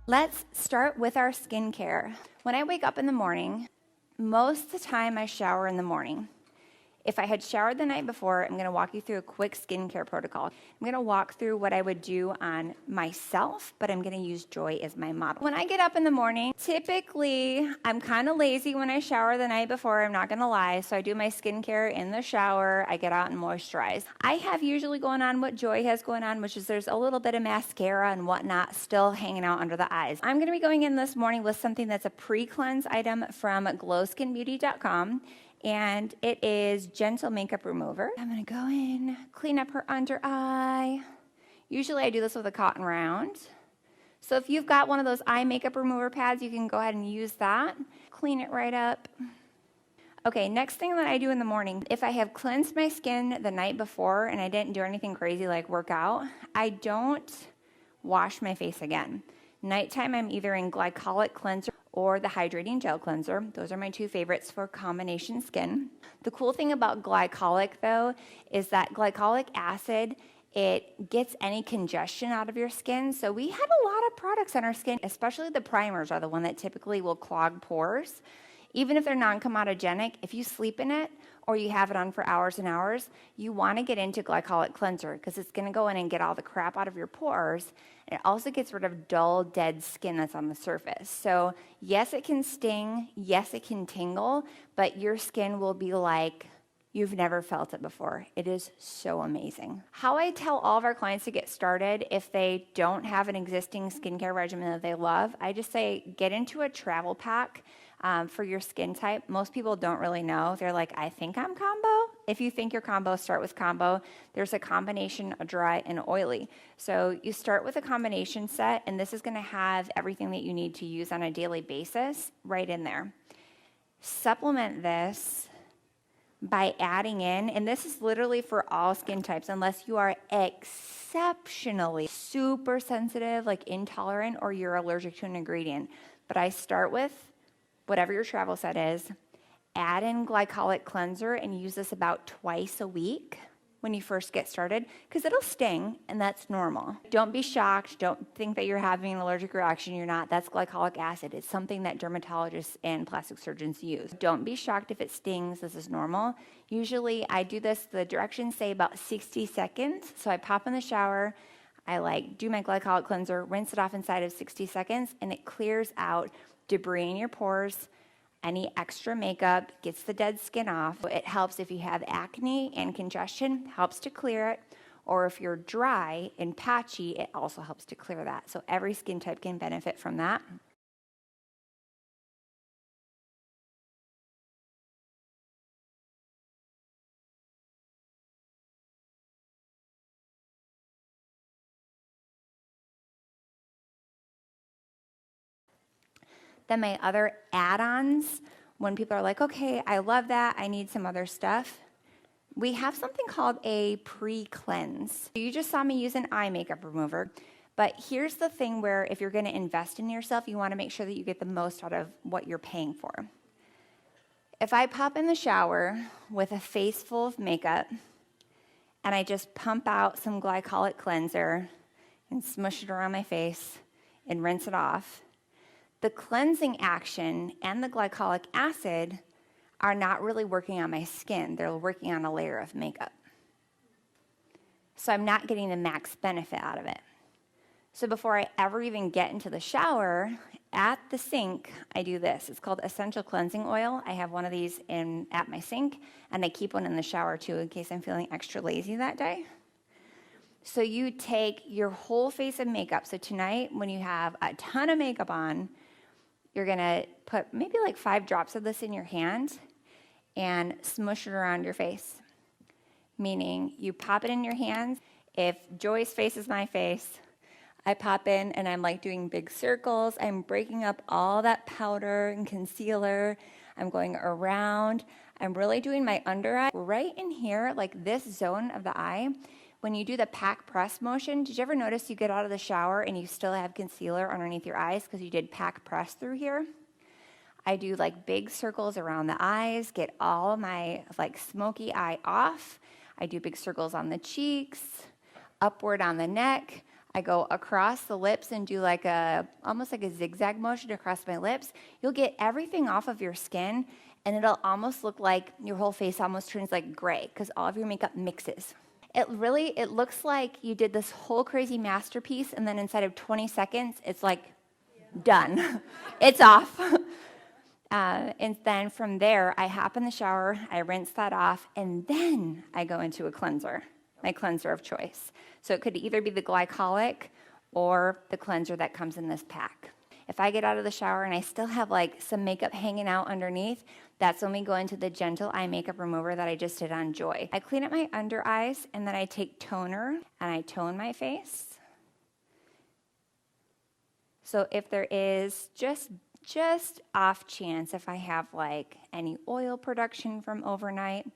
Let's start with our skincare. When I wake up in the morning, most of the time I shower in the morning. If I had showered the night before, I'm going to walk you through a quick skincare protocol. I'm going to walk through what I would do on myself, but I'm going to use Joy as my model. When I get up in the morning, typically I'm kind of lazy when I shower the night before, I'm not going to lie. So I do my skincare in the shower. I get out and moisturize. I have usually going on what Joy has going on, which is there's a little bit of mascara and whatnot still hanging out under the eyes. I'm going to be going in this morning with something that's a pre-cleanse item from glowskinbeauty.com. And it is Gentle Makeup Remover. I'm gonna go in, clean up her under eye. Usually I do this with a cotton round. So if you've got one of those eye makeup remover pads, you can go ahead and use that. Clean it right up. Okay, next thing that I do in the morning, if I have cleansed my skin the night before and I didn't do anything crazy like work out, I don't wash my face again. Nighttime, I'm either in glycolic cleanser or the hydrating gel cleanser. Those are my two favorites for combination skin. The cool thing about glycolic though is that glycolic acid, it gets any congestion out of your skin. So we have a lot of products on our skin, especially the primers are the one that typically will clog pores. Even if they're non-comedogenic, if you sleep in it or you have it on for hours and hours, you want to get into glycolic cleanser because it's going to go in and get all the crap out of your pores. And it also gets rid of dull, dead skin that's on the surface. So yes, it can sting. Yes, it can tingle, but your skin will be like you've never felt it before. It is so amazing. How I tell all of our clients to get started if they don't have an existing skincare regimen that they love, I just say get into a travel pack. For your skin type. Most people don't really know. They're like, I think I'm combo. If you think you're combo, start with combo. There's a combination of dry and oily. So you start with a combination set, and this is going to have everything that you need to use on a daily basis right in there. Supplement this by adding in, and this is literally for all skin types, unless you are exceptionally super sensitive, like intolerant, or you're allergic to an ingredient. But I start with whatever your travel set is, add in glycolic cleanser and use this about twice a week when you first get started because it'll sting and that's normal. Don't be shocked. Don't think that you're having an allergic reaction. You're not. That's glycolic acid. It's something that dermatologists and plastic surgeons use. Don't be shocked if it stings. This is normal. Usually I do this, the directions say about 60 seconds. So I pop in the shower, I do my glycolic cleanser, rinse it off inside of 60 seconds and it clears out debris in your pores, any extra makeup, gets the dead skin off. It helps if you have acne and congestion, helps to clear it. Or if you're dry and patchy, it also helps to clear that. So every skin type can benefit from that. Then my other add-ons, when people are like, okay, I love that, I need some other stuff, we have something called a pre-cleanse. You just saw me use an eye makeup remover, but here's the thing where if you're going to invest in yourself, you want to make sure that you get the most out of what you're paying for. If I pop in the shower with a face full of makeup and I just pump out some glycolic cleanser and smush it around my face and rinse it off, the cleansing action and the glycolic acid are not really working on my skin. They're working on a layer of makeup. So I'm not getting the max benefit out of it. So before I ever even get into the shower, at the sink, I do this. It's called Essential Cleansing Oil. I have one of these at my sink, and I keep one in the shower too in case I'm feeling extra lazy that day. So you take your whole face of makeup. So tonight, when you have a ton of makeup on, you're going to put maybe 5 drops of this in your hand and smush it around your face. Meaning you pop it in your hands. If Joy's face is my face, I pop in and I'm doing big circles. I'm breaking up all that powder and concealer. I'm going around. I'm really doing my under eye right in here, this zone of the eye. When you do the pack press motion, did you ever notice you get out of the shower and you still have concealer underneath your eyes because you did pack press through here? I do big circles around the eyes, get all my smoky eye off. I do big circles on the cheeks, upward on the neck. I go across the lips and do like almost like a zigzag motion across my lips. You'll get everything off of your skin, and it'll almost look like your whole face almost turns like gray because all of your makeup mixes. It looks like you did this whole crazy masterpiece, and then inside of 20 seconds, it's like done. It's off. And then from there, I hop in the shower, I rinse that off, and then I go into a cleanser, my cleanser of choice. So it could either be the glycolic or the cleanser that comes in this pack. If I get out of the shower and I still have like some makeup hanging out underneath, that's when we go into the gentle eye makeup remover that I just did on Joy. I clean up my under eyes, and then I take toner and I tone my face. So if there is just off chance, if I have like any oil production from overnight,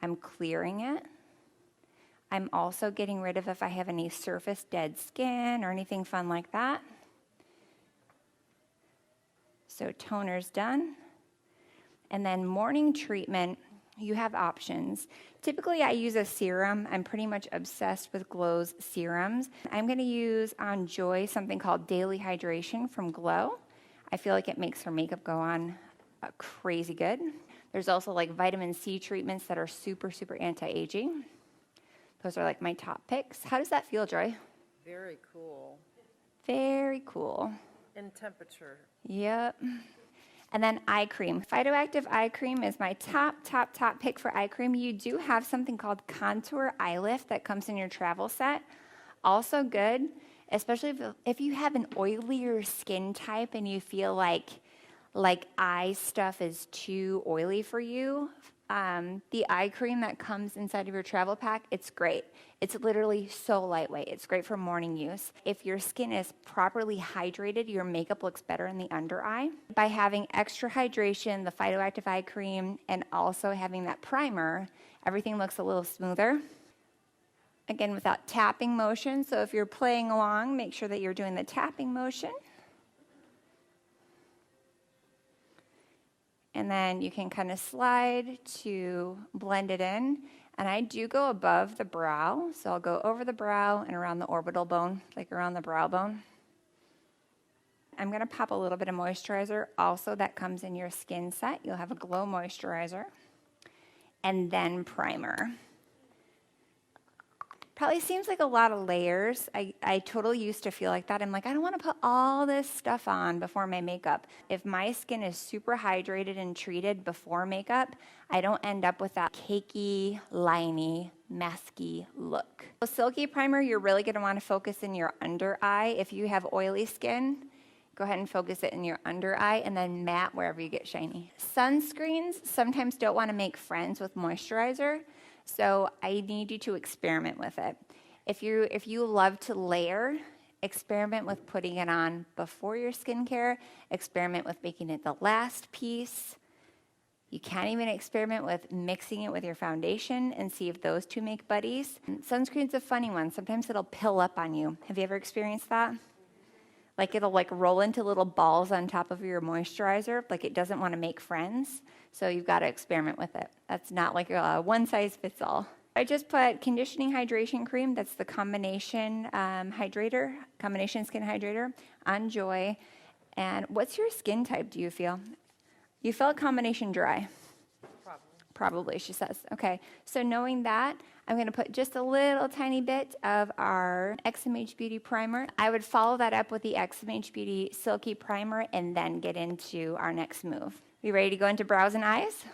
I'm clearing it. I'm also getting rid of if I have any surface dead skin or anything fun like that. So toner's done. And then morning treatment, you have options. Typically, I use a serum. I'm pretty much obsessed with Glow's serums. I'm going to use on Joy something called Daily Hydration from Glow. I feel like it makes her makeup go on crazy good. There's also like vitamin C treatments that are super, super anti-aging. Those are like my top picks. How does that feel, Joy? Very cool. Very cool. In temperature. Yep. And then eye cream. Phytoactive eye cream is my top pick for eye cream. You do have something called Contour Eye Lift that comes in your travel set. Also good, especially if you have an oilier skin type and you feel like eye stuff is too oily for you. The eye cream that comes inside of your travel pack, it's great. It's literally so lightweight. It's great for morning use. If your skin is properly hydrated, your makeup looks better in the under eye. By having extra hydration, the phytoactive eye cream, and also having that primer, everything looks a little smoother. Again, without tapping motion. So if you're playing along, make sure that you're doing the tapping motion. And then you can kind of slide to blend it in. And I do go above the brow. So I'll go over the brow and around the orbital bone, like around the brow bone. I'm going to pop a little bit of moisturizer. Also, that comes in your skin set. You'll have a Glow moisturizer. And then primer. Probably seems like a lot of layers. I totally used to feel like that. I'm like, I don't want to put all this stuff on before my makeup. If my skin is super hydrated and treated before makeup, I don't end up with that cakey, liney, masky look. So silky primer, you're really going to want to focus in your under eye. If you have oily skin, go ahead and focus it in your under eye, and then matte wherever you get shiny. Sunscreens sometimes don't want to make friends with moisturizer. So I need you to experiment with it. If you love to layer, experiment with putting it on before your skincare. Experiment with making it the last piece. You can even experiment with mixing it with your foundation and see if those two make buddies. Sunscreen's a funny one. Sometimes it'll pill up on you. Have you ever experienced that? Like it'll like roll into little balls on top of your moisturizer, like it doesn't want to make friends. So you've got to experiment with it. That's not like a one size fits all. I just put conditioning hydration cream. That's the combination hydrator, combination skin hydrator on Joy. And what's your skin type, do you feel? You felt combination dry. Probably, she says. Okay, so knowing that, I'm going to put just a little tiny bit of our XMH Beauty Primer. I would follow that up with the XMH Beauty Silky Primer and then get into our next move. We ready to go into brows and eyes?